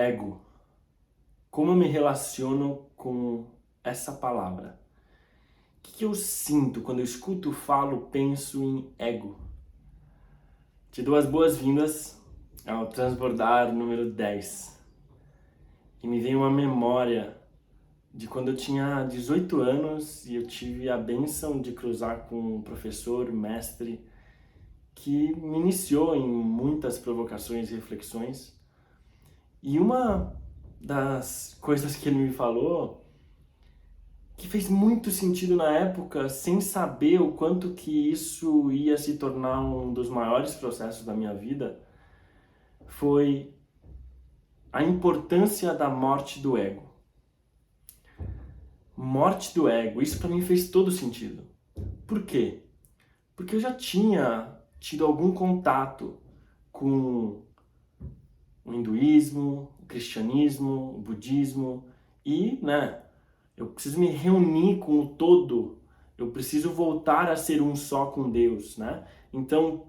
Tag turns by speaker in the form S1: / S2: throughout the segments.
S1: Ego. Como eu me relaciono com essa palavra? O que eu sinto quando eu escuto, falo, penso em ego? Te dou as boas-vindas ao Transbordar número 10. E me vem uma memória de quando eu tinha 18 anos e eu tive a bênção de cruzar com um professor, mestre, que me iniciou em muitas provocações e reflexões. E uma das coisas que ele me falou, que fez muito sentido na época, sem saber o quanto que isso ia se tornar um dos maiores processos da minha vida, foi a importância da morte do ego. Morte do ego, isso para mim fez todo sentido. Por quê? Porque eu já tinha tido algum contato com o hinduísmo, o cristianismo, o budismo e, eu preciso me reunir com o todo, eu preciso voltar a ser um só com Deus, né? Então,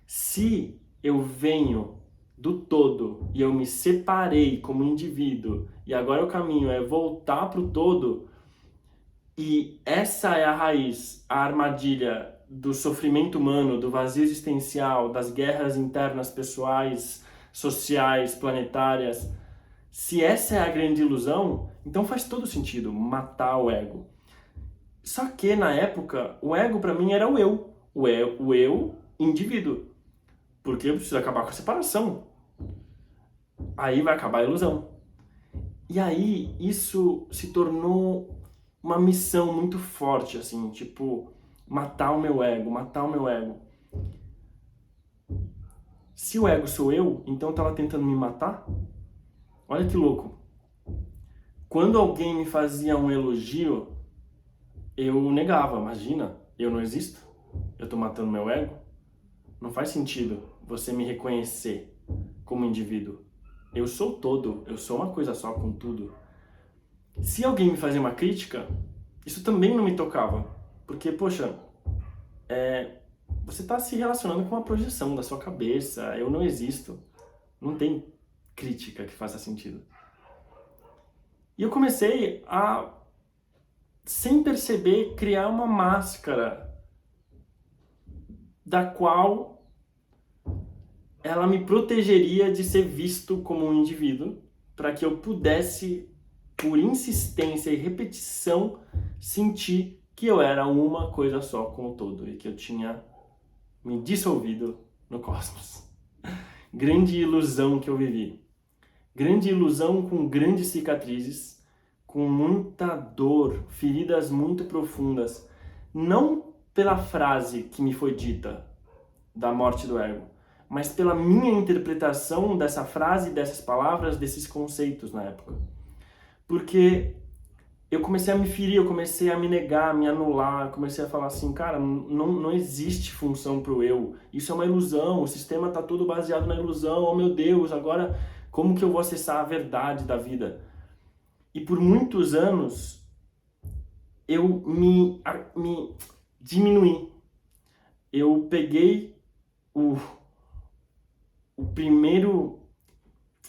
S1: se eu venho do todo e eu me separei como indivíduo e agora o caminho é voltar para o todo, e essa é a raiz, a armadilha do sofrimento humano, do vazio existencial, das guerras internas pessoais, sociais, planetárias. Se essa é a grande ilusão, então faz todo sentido matar o ego. Só que na época, o ego para mim era o eu indivíduo. Porque eu preciso acabar com a separação. Aí vai acabar a ilusão. E aí isso se tornou uma missão muito forte, assim, tipo, matar o meu ego, matar o meu ego. Se o ego sou eu, então eu tava tentando me matar? Olha que louco. Quando alguém me fazia um elogio, eu negava. Imagina, eu não existo? Eu tô matando meu ego? Não faz sentido você me reconhecer como indivíduo. Eu sou todo, eu sou uma coisa só com tudo. Se alguém me fazia uma crítica, isso também não me tocava. Porque, poxa, você está se relacionando com uma projeção da sua cabeça. Eu não existo. Não tem crítica que faça sentido. E eu comecei a, sem perceber, criar uma máscara da qual ela me protegeria de ser visto como um indivíduo, para que eu pudesse, por insistência e repetição, sentir que eu era uma coisa só com o todo e que eu tinha me dissolvido no cosmos. Grande ilusão que eu vivi. Grande ilusão com grandes cicatrizes, com muita dor, feridas muito profundas. Não pela frase que me foi dita da morte do ego, mas pela minha interpretação dessa frase, dessas palavras, desses conceitos na época. Porque eu comecei a me ferir, eu comecei a me negar, a me anular, comecei a falar assim, cara, não existe função pro eu, isso é uma ilusão, o sistema tá todo baseado na ilusão, oh meu Deus, agora como que eu vou acessar a verdade da vida? E por muitos anos eu me diminuí, eu peguei o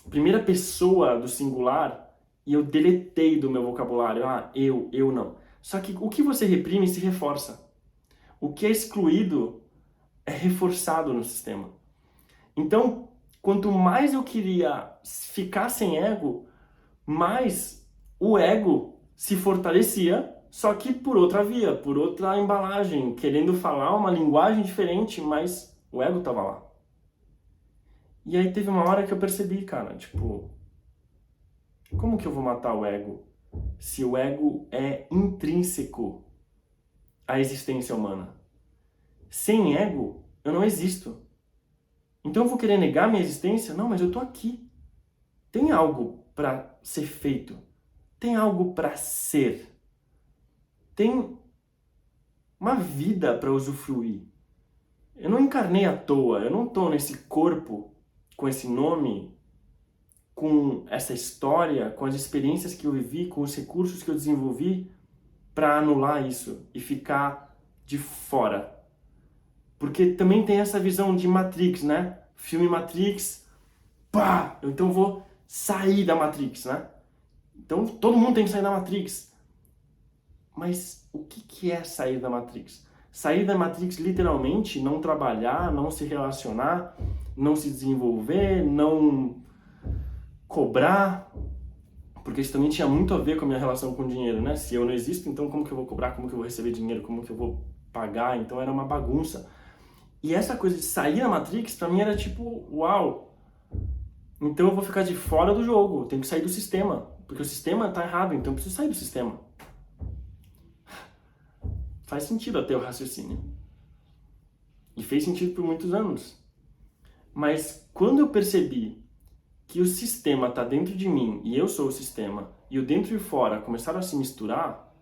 S1: primeira pessoa do singular e eu deletei do meu vocabulário. Eu não. Só que o que você reprime se reforça. O que é excluído é reforçado no sistema. Então, quanto mais eu queria ficar sem ego, mais o ego se fortalecia, só que por outra via, por outra embalagem, querendo falar uma linguagem diferente, mas o ego tava lá. E aí teve uma hora que eu percebi, cara, tipo, como que eu vou matar o ego se o ego é intrínseco à existência humana? Sem ego, eu não existo. Então eu vou querer negar minha existência? Não, mas eu tô aqui. Tem algo para ser feito. Tem algo para ser. Tem uma vida para usufruir. Eu não encarnei à toa. Eu não tô nesse corpo com esse nome, com essa história, com as experiências que eu vivi, com os recursos que eu desenvolvi para anular isso e ficar de fora. Porque também tem essa visão de Matrix, né? Filme Matrix, pá! Então eu vou sair da Matrix, né? Então todo mundo tem que sair da Matrix. Mas o que é sair da Matrix? Sair da Matrix, literalmente, não trabalhar, não se relacionar, não se desenvolver, não cobrar, porque isso também tinha muito a ver com a minha relação com o dinheiro, né? Se eu não existo, então como que eu vou cobrar, como que eu vou receber dinheiro, como que eu vou pagar? Então era uma bagunça. E essa coisa de sair da Matrix, pra mim era tipo, uau, então eu vou ficar de fora do jogo, eu tenho que sair do sistema, porque o sistema tá errado, então eu preciso sair do sistema. Faz sentido até o raciocínio. E fez sentido por muitos anos. Mas quando eu percebi que o sistema está dentro de mim e eu sou o sistema, e o dentro e o fora começaram a se misturar,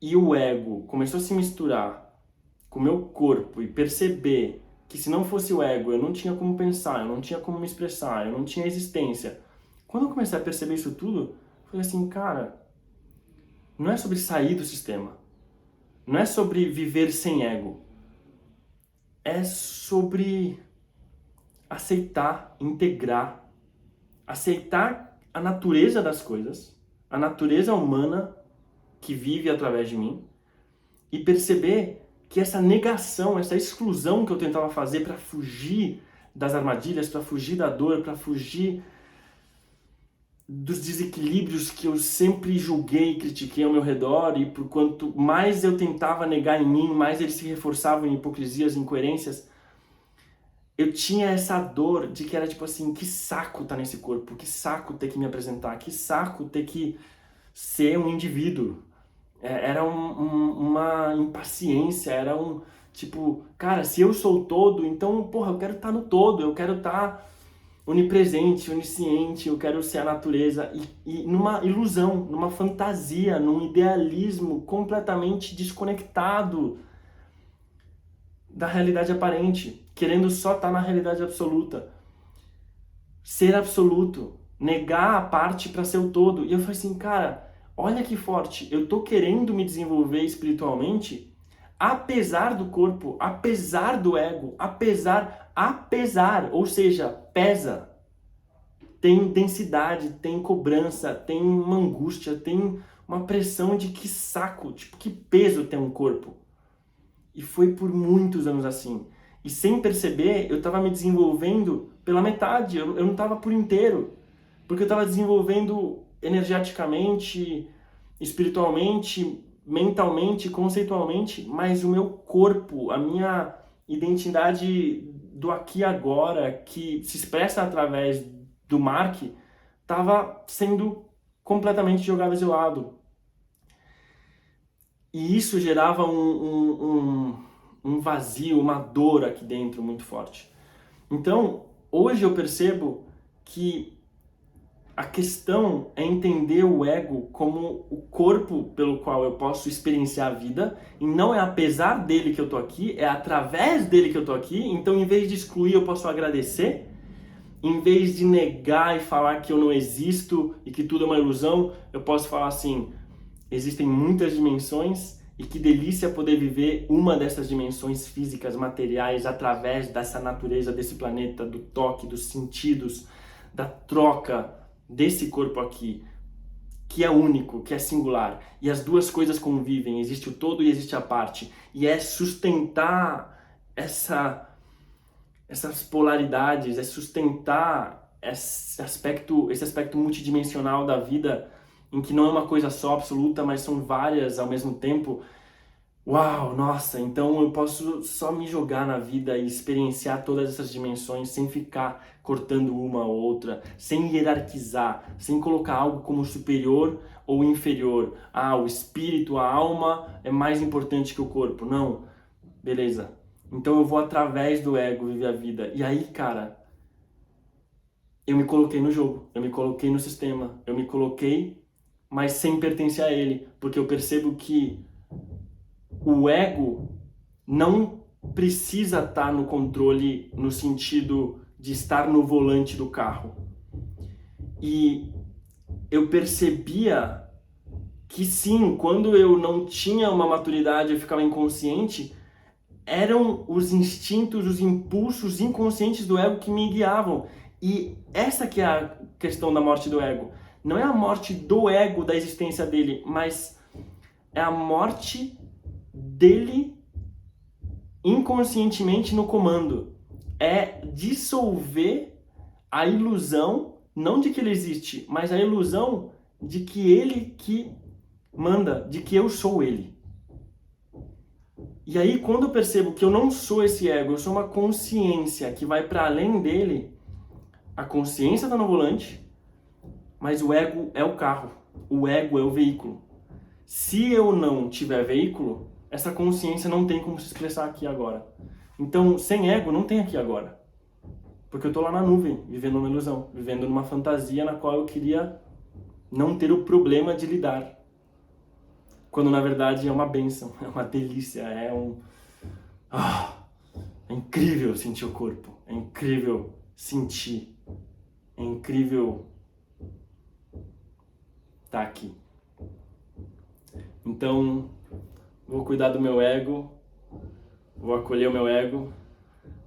S1: e o ego começou a se misturar com o meu corpo e perceber que se não fosse o ego eu não tinha como pensar, eu não tinha como me expressar, eu não tinha existência. Quando eu comecei a perceber isso tudo, eu falei assim, cara, não é sobre sair do sistema, não é sobre viver sem ego, é sobre aceitar, integrar, aceitar a natureza das coisas, a natureza humana que vive através de mim e perceber que essa negação, essa exclusão que eu tentava fazer para fugir das armadilhas, para fugir da dor, para fugir dos desequilíbrios que eu sempre julguei e critiquei ao meu redor, e por quanto mais eu tentava negar em mim, mais eles se reforçavam em hipocrisias, incoerências, eu tinha essa dor de que era tipo assim, que saco tá nesse corpo, que saco ter que me apresentar, que saco ter que ser um indivíduo. Era uma impaciência, era um tipo, cara, se eu sou o todo, então, porra, eu quero estar no todo, eu quero estar onipresente, onisciente, eu quero ser a natureza, e numa ilusão, numa fantasia, num idealismo completamente desconectado da realidade aparente, querendo só estar na realidade absoluta. Ser absoluto, negar a parte para ser o todo. E eu falei assim, cara, olha que forte, eu tô querendo me desenvolver espiritualmente, apesar do corpo, apesar do ego, apesar, ou seja, pesa. Tem densidade, tem cobrança, tem uma angústia, tem uma pressão de que saco, tipo, que peso tem um corpo. E foi por muitos anos assim. E sem perceber, eu estava me desenvolvendo pela metade, eu não estava por inteiro. Porque eu estava desenvolvendo energeticamente, espiritualmente, mentalmente, conceitualmente, mas o meu corpo, a minha identidade do aqui e agora, que se expressa através do Mark, estava sendo completamente jogada de lado. E isso gerava um vazio, uma dor aqui dentro muito forte. Então, hoje eu percebo que a questão é entender o ego como o corpo pelo qual eu posso experienciar a vida, e não é apesar dele que eu tô aqui, é através dele que eu tô aqui. Então, em vez de excluir, eu posso agradecer. Em vez de negar e falar que eu não existo e que tudo é uma ilusão, eu posso falar assim, existem muitas dimensões e que delícia poder viver uma dessas dimensões físicas, materiais, através dessa natureza, desse planeta, do toque, dos sentidos, da troca desse corpo aqui, que é único, que é singular. E as duas coisas convivem, existe o todo e existe a parte. E é sustentar essas polaridades, é sustentar esse aspecto multidimensional da vida, em que não é uma coisa só absoluta, mas são várias ao mesmo tempo. Uau, nossa, então eu posso só me jogar na vida e experienciar todas essas dimensões sem ficar cortando uma ou outra, sem hierarquizar, sem colocar algo como superior ou inferior. Ah, o espírito, a alma é mais importante que o corpo. Não, beleza. Então eu vou através do ego viver a vida. E aí, cara, eu me coloquei no jogo, eu me coloquei no sistema, eu me coloquei, mas sem pertencer a ele, porque eu percebo que o ego não precisa estar no controle no sentido de estar no volante do carro. E eu percebia que sim, quando eu não tinha uma maturidade, eu ficava inconsciente, eram os instintos, os impulsos inconscientes do ego que me guiavam. E essa que é a questão da morte do ego. Não é a morte do ego, da existência dele, mas é a morte dele inconscientemente no comando. É dissolver a ilusão, não de que ele existe, mas a ilusão de que ele que manda, de que eu sou ele. E aí, quando eu percebo que eu não sou esse ego, eu sou uma consciência que vai para além dele, a consciência está no volante, mas o ego é o carro, o ego é o veículo. Se eu não tiver veículo, essa consciência não tem como se expressar aqui agora. Então, sem ego, não tem aqui agora. Porque eu tô lá na nuvem, vivendo uma ilusão, vivendo numa fantasia na qual eu queria não ter o problema de lidar. Quando, na verdade, é uma bênção, é uma delícia, é incrível sentir o corpo, é incrível sentir, é incrível estar aqui. Então, vou cuidar do meu ego, vou acolher o meu ego,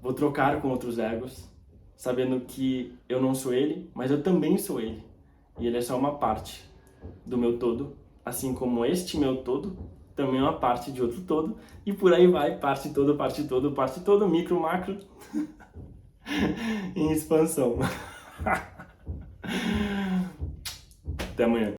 S1: vou trocar com outros egos, sabendo que eu não sou ele, mas eu também sou ele. E ele é só uma parte do meu todo, assim como este meu todo também é uma parte de outro todo, e por aí vai, parte todo, micro, macro, em expansão. Até amanhã.